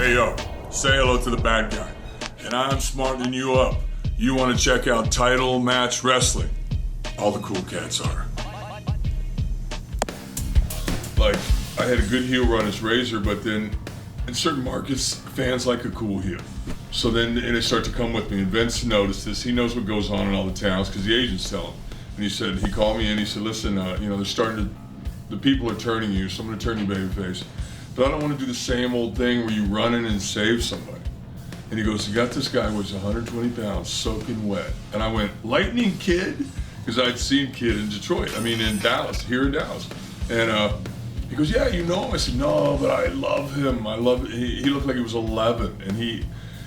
Hey yo, say hello to the bad guy. And I'm smartening you up. You want to check out Title Match Wrestling. All the cool cats are. Like, I had a good heel run as Razor, but then in certain markets, fans like a cool heel. So then they start to come with me, and Vince noticed this. He knows what goes on in all the towns because the agents tell him. And he called me and he said, listen, they're starting to, the people are turning you, so I'm going to turn you babyface. But I don't want to do the same old thing where you run in and save somebody. And he goes, you got this guy who weighs 120 pounds, soaking wet. And I went, Lightning Kid? Because I'd seen Kid in Detroit, in Dallas, here in Dallas. And he goes, yeah, you know him? I said, no, but I love him. He looked like he was 11. And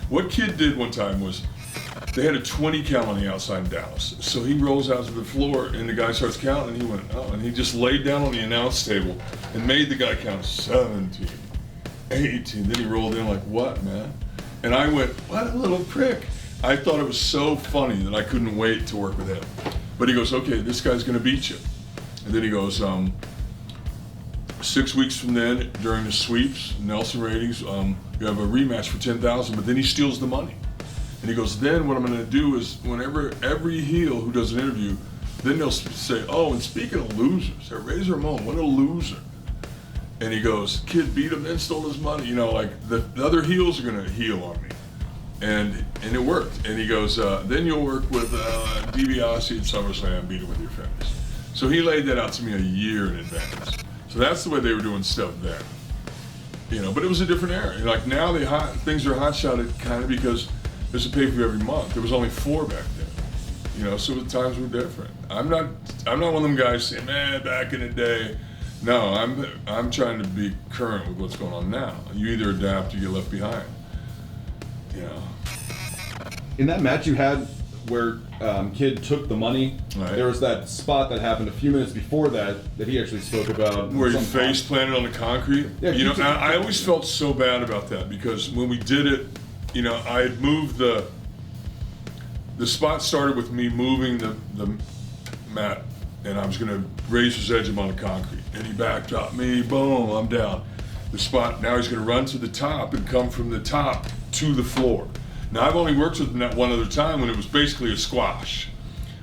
what Kid did one time was, they had a 20 count on the outside in Dallas. So he rolls out to the floor and the guy starts counting and he went, oh, and he just laid down on the announce table and made the guy count 17, 18. Then he rolled in like, what, man? And I went, what a little prick. I thought it was so funny that I couldn't wait to work with him. But he goes, okay, this guy's gonna beat you. And then he goes, 6 weeks from then, during the sweeps, Nelson ratings, you have a rematch for 10,000, but then he steals the money. And he goes, then what I'm gonna do is, whenever every heel who does an interview, then they'll say, oh, and speaking of losers, Razor Ramon, what a loser. And he goes, Kid beat him, then stole his money. Like the other heels are gonna heel on me. And it worked. And he goes, then you'll work with DiBiase at SummerSlam, beat him with your finish. So he laid that out to me a year in advance. So that's the way they were doing stuff then. But it was a different era. Like now things are hot-shotted kind of because there's a pay-per-view every month. There was only 4 back then. So the times were different. I'm not one of them guys saying, man, back in the day. No, I'm trying to be current with what's going on now. You either adapt or you get left behind. In that match you had where Kid took the money, right. There was that spot that happened a few minutes before that he actually spoke about. Where he face planted on the concrete? Yeah, I always felt so bad about that because when we did it, I had moved the spot started with me moving the mat and I was gonna razor's edge him on the concrete and he backdropped me, boom, I'm down. The spot, now he's gonna run to the top and come from the top to the floor. Now I've only worked with him that one other time when it was basically a squash.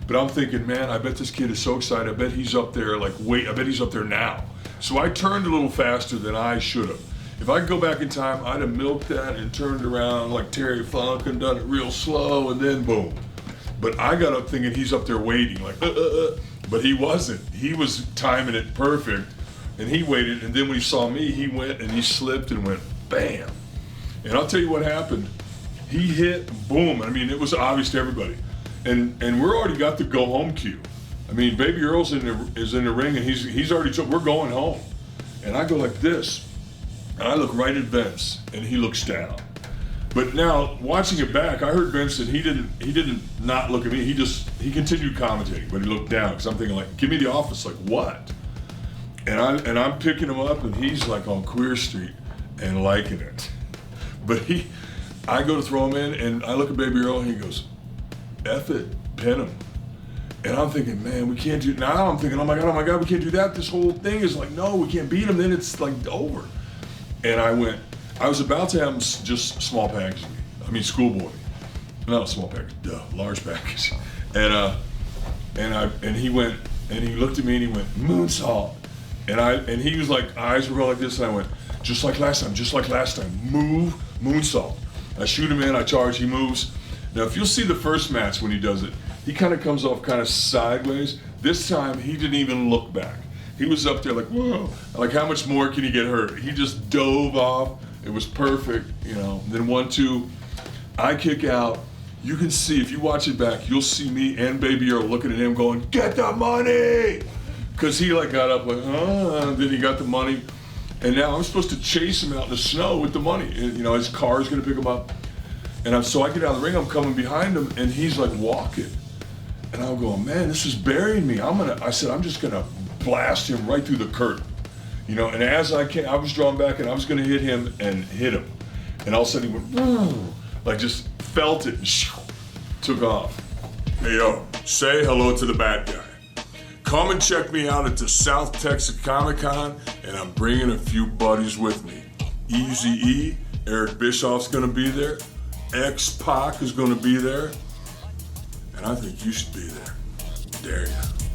But I'm thinking, man, I bet this kid is so excited, I bet he's up there I bet he's up there now. So I turned a little faster than I should have. If I could go back in time, I'd have milked that and turned around like Terry Funk and done it real slow and then boom. But I got up thinking he's up there waiting, but he wasn't. He was timing it perfect and he waited and then when he saw me, he went and he slipped and went bam. And I'll tell you what happened. He hit, boom. It was obvious to everybody. And we're already got the go home cue. Baby Earl's is in the ring and he's already told, we're going home. And I go like this. And I look right at Vince, and he looks down. But now, watching it back, I heard Vince, and he didn't not look at me. He continued commentating, but he looked down because I'm thinking like, give me the office, like what? And I'm picking him up, and he's like on Queer Street and liking it. But I go to throw him in, and I look at Baby Earl, and he goes, F it, pin him. And I'm thinking, man, we can't do. Now I'm thinking, oh my God, we can't do that. This whole thing is like, no, we can't beat him. Then it's like over. And I was about to have him just small package me. Schoolboy. Not a small package, large package. And he went, and he looked at me and he went, moonsault. And he was like, eyes were going like this, and I went, just like last time, move, moonsault. I shoot him in, I charge, he moves. Now if you'll see the first match when he does it, he kind of comes off kind of sideways. This time he didn't even look back. He was up there like, whoa, like how much more can he get hurt? He just dove off, it was perfect, Then 1, 2, I kick out. You can see, if you watch it back, you'll see me and Baby Earl looking at him going, get the money! Because he got up like, then he got the money. And now I'm supposed to chase him out in the snow with the money. And, his car's gonna pick him up. And so I get out of the ring, I'm coming behind him, and he's like walking. And I'm going, man, this is burying me. I said, I'm just gonna blast him right through the curtain. And as I was drawn back and I was gonna hit him and hit him. And all of a sudden he went, whoa, like just felt it and took off. Hey yo, say hello to the bad guy. Come and check me out at the South Texas Comic Con and I'm bringing a few buddies with me. Easy E, Eric Bischoff's going to be there. X-Pac is going to be there. And I think you should be there. Dare you.